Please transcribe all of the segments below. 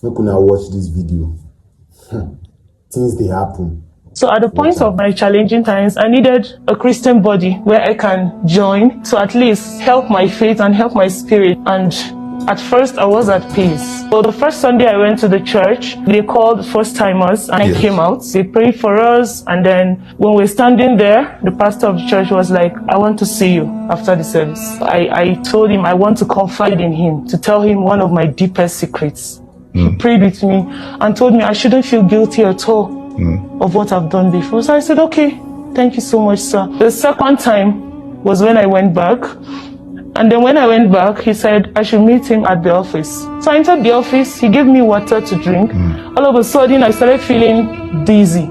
How can I watch this video? Things they happen. So at the point of my challenging times, I needed a Christian body where I can join to at least help my faith and help my spirit. And at first I was at peace. So the first Sunday I went to the church, they called first timers and I came out. They prayed for us, and then when we're standing there, the pastor of the church was like, I want to see you after the service. I told him I want to confide in him, to tell him one of my deepest secrets. He prayed with me and told me I shouldn't feel guilty at all of what I've done before. So I said, okay, thank you so much, sir. The second time was when I went back. And then when I went back, he said I should meet him at the office. So I entered the office, he gave me water to drink. All of a sudden, I started feeling dizzy.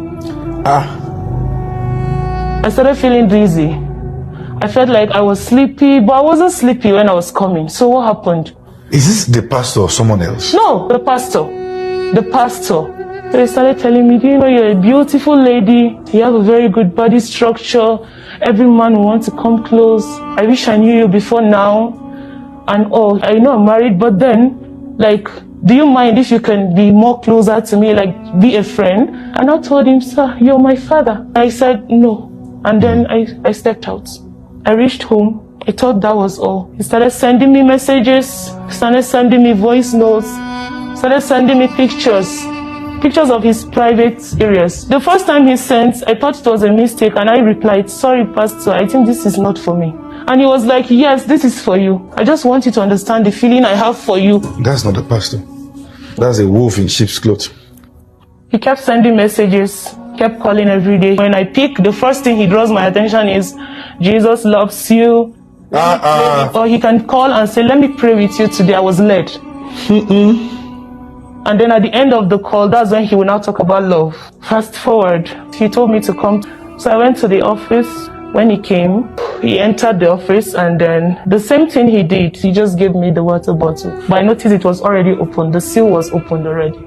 I started feeling dizzy. I felt like I was sleepy, but I wasn't sleepy when I was coming. So what happened? Is this the pastor or someone else? No, the pastor. The pastor. So he started telling me, you know, you're a beautiful lady. You have a very good body structure. Every man will want to come close. I wish I knew you before now. And oh, I know I'm married, but then, like, do you mind if you can be more closer to me, like, be a friend? And I told him, sir, you're my father. I said, no. And then I stepped out. I reached home. I thought that was all. He started sending me messages, started sending me voice notes, started sending me pictures of his private areas. The first time he sent, I thought it was a mistake, and I replied, sorry, pastor, I think this is not for me. And he was like, yes, this is for you. I just want you to understand the feeling I have for you. That's not the pastor. That's a wolf in sheep's clothes. He kept sending messages, kept calling every day. When I pick, the first thing he draws my attention is, Jesus loves you. Or he can call and say, let me pray with you today. I was led. And then at the end of the call, that's when he will now talk about love. Fast forward, he told me to come. So I went to the office. When he came, he entered the office, and then the same thing he did. He just gave me the water bottle. But I noticed it was already open. The seal was opened already.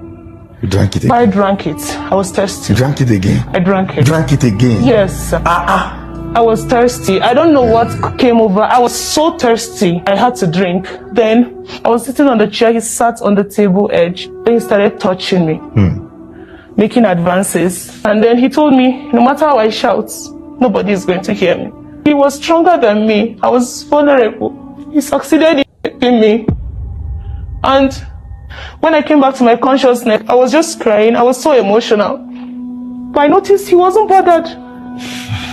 You drank it again? But I drank it. I was thirsty. You drank it again? I drank it. Drank it again? Yes. I was thirsty. I don't know what came over. I was so thirsty. I had to drink. Then I was sitting on the chair. He sat on the table edge. Then he started touching me, making advances. And then he told me, no matter how I shout, nobody is going to hear me. He was stronger than me. I was vulnerable. He succeeded in helping me. And when I came back to my consciousness, I was just crying. I was so emotional. But I noticed he wasn't bothered.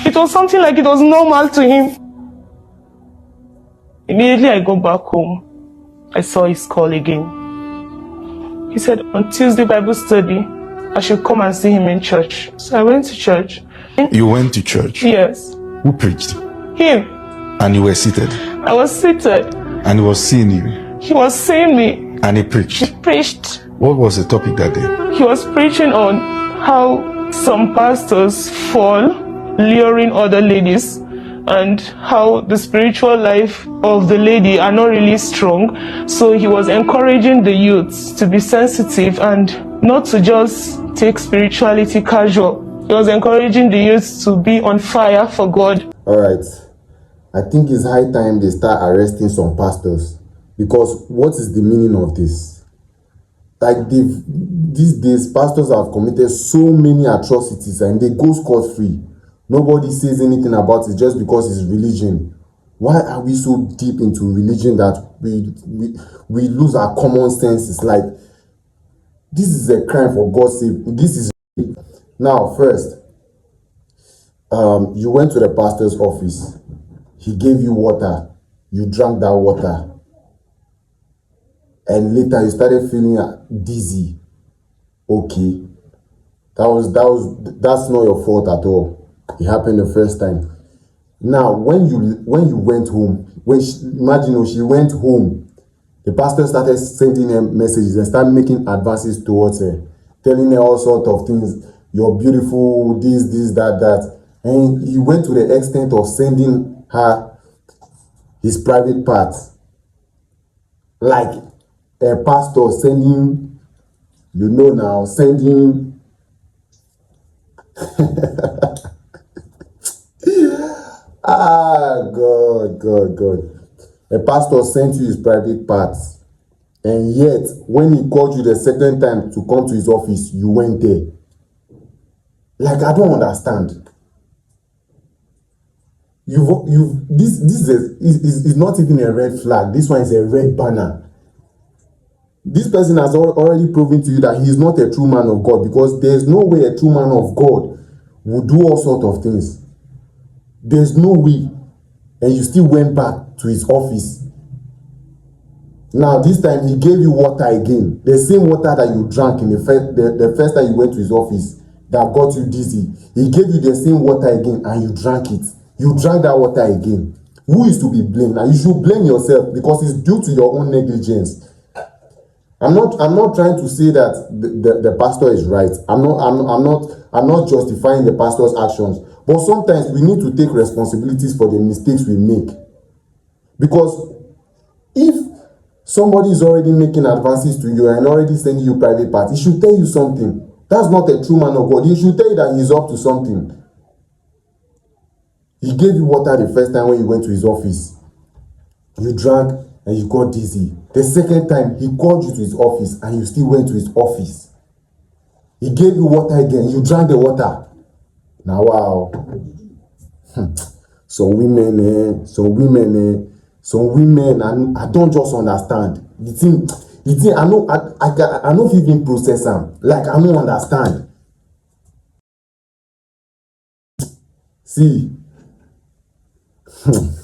It was something like it was normal to him. Immediately I go back home. I saw his call again. He said on Tuesday Bible study, I should come and see him in church. So I went to church. You went to church? Yes. Who preached? Him. And you were seated? I was seated. And he was seeing you? He was seeing me. And he preached? He preached. What was the topic that day? He was preaching on how some pastors fall, luring other ladies, and how the spiritual life of the lady are not really strong. So he was encouraging the youths to be sensitive and not to just take spirituality casual. He was encouraging the youths to be on fire for God. All right. I think it's high time they start arresting some pastors, because what is the meaning of this? Like these days, pastors have committed so many atrocities and they go scot-free. Nobody says anything about it just because it's religion. Why are we so deep into religion that we lose our common senses? Like, this is a crime, for God's sake. This is now. First, you went to the pastor's office. He gave you water. You drank that water, and later you started feeling dizzy. Okay, that's not your fault at all. It happened the first time. Now, when you went home, imagine she went home, the pastor started sending her messages and started making advances towards her, telling her all sorts of things. You're beautiful, this, that. And he went to the extent of sending her his private parts. Like a pastor sending, sending God. A pastor sent you his private parts. And yet, when he called you the second time to come to his office, you went there. Like, I don't understand. This is not even a red flag. This one is a red banner. This person has already proven to you that he is not a true man of God, because there's no way a true man of God would do all sorts of things. There's no way. And you still went back to his office. Now, this time he gave you water again. The same water that you drank in the first time you went to his office that got you dizzy. He gave you the same water again and you drank it. You drank that water again. Who is to be blamed? Now, you should blame yourself, because it's due to your own negligence. I'm not trying to say that the pastor is right. I'm not justifying the pastor's actions. But sometimes we need to take responsibilities for the mistakes we make. Because if somebody is already making advances to you and already sending you private parts, he should tell you something. That's not a true man of God. He should tell you that he's up to something. He gave you water the first time when you went to his office. You drank and you got dizzy. The second time, he called you to his office and you still went to his office. He gave you water again. You drank the water. Now, wow. Some women, and I don't just understand. The thing, I know, I don't even process them. Like, I don't understand. See.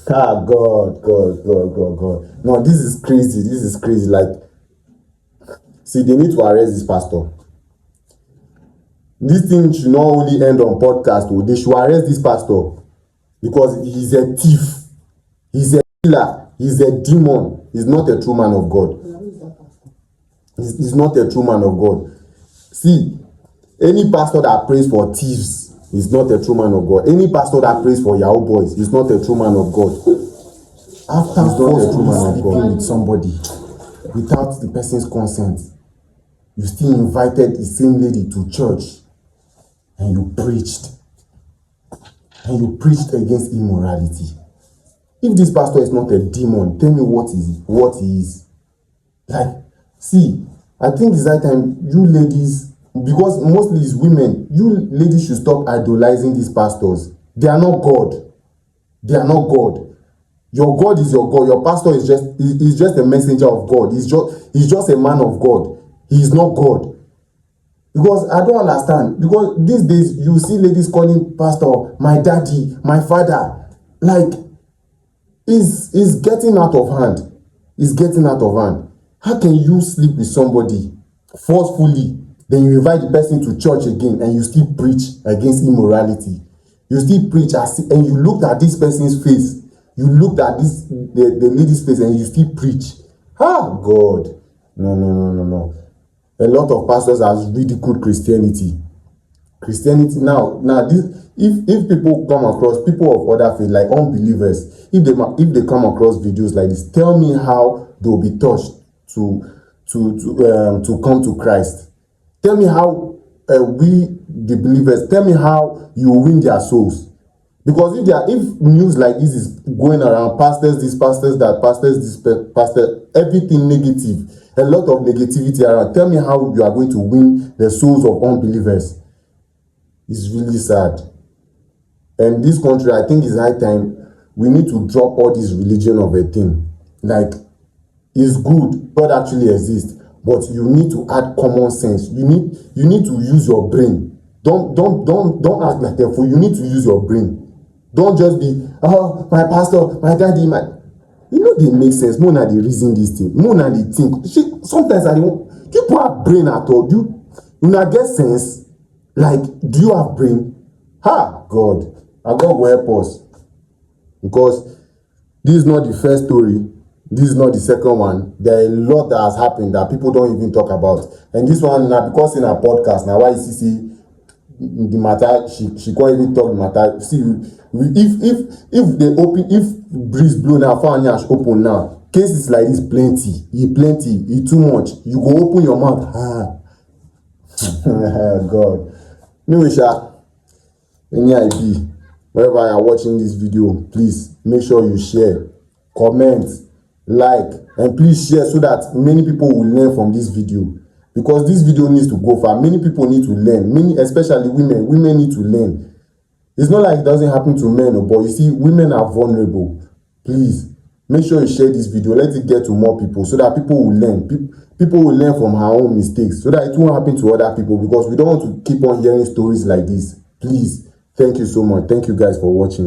God. No, this is crazy. Like, see, they need to arrest this pastor. This thing should not only end on podcast, they should arrest this pastor, because he's a thief, he's a killer, he's a demon. He's not a true man of God. He's not a true man of God. See, any pastor that prays for thieves is not a true man of God. Any pastor that prays for Yahoo boys is not a true man of God. After forcefully sleeping with somebody without the person's consent, you still invited the same lady to church and you preached. And you preached against immorality. If this pastor is not a demon, tell me what he is. Like, see, I think it's that time you ladies, because mostly it's women, you ladies should stop idolizing these pastors. They are not God. They are not God. Your God is your God. Your pastor is just a messenger of God. He's just a man of God. He is not God. Because I don't understand. Because these days you see ladies calling pastor my daddy, my father. Like, it's getting out of hand. It's getting out of hand. How can you sleep with somebody forcefully, then you invite the person to church again and you still preach against immorality? You still preach and you looked at this person's face. You looked at the lady's face and you still preach. God. No. A lot of pastors have ridiculed Christianity. Now this, if people come across people of other faith, like unbelievers, if they come across videos like this, tell me how they'll be touched to come to Christ. Tell me how we the believers, tell me how you win their souls. Because if news like this is going around, pastors this, pastors that, pastors this, pastor, everything negative, a lot of negativity around, tell me how you are going to win the souls of unbelievers. It's really sad. And this country, I think it's high time we need to drop all this religion of a thing. Like, it's good, God actually exists, but you need to add common sense. You need to use your brain. Don't act like a fool. You need to use your brain. Don't just be, my pastor, my daddy, my... You know, they make sense. More than they reason this thing. More than they think. Sometimes I don't... Do you have brain at all? Do you not get sense? Like, do you have brain? God. And God will help us. Because this is not the first story. This is not the second one. There are a lot that has happened that people don't even talk about. And this one, now because in a podcast, now why you see the matter, she can't even talk the matter. See, if they open, if breeze blow now, Fanyash open now, cases like this plenty, too much. You go open your mouth. God. Anyway, any IP, wherever you are watching this video, please make sure you share, comment, like, And please share so that many people will learn from this video, because this video needs to go far. Many people need to learn, many, especially women need to learn. It's not like it doesn't happen to men, but you see, women are vulnerable. Please make sure you share this video. Let it get to more people so that people will learn. People will learn from her own mistakes so that it won't happen to other people, because we don't want to keep on hearing stories like this. Please, thank you so much. Thank you guys for watching.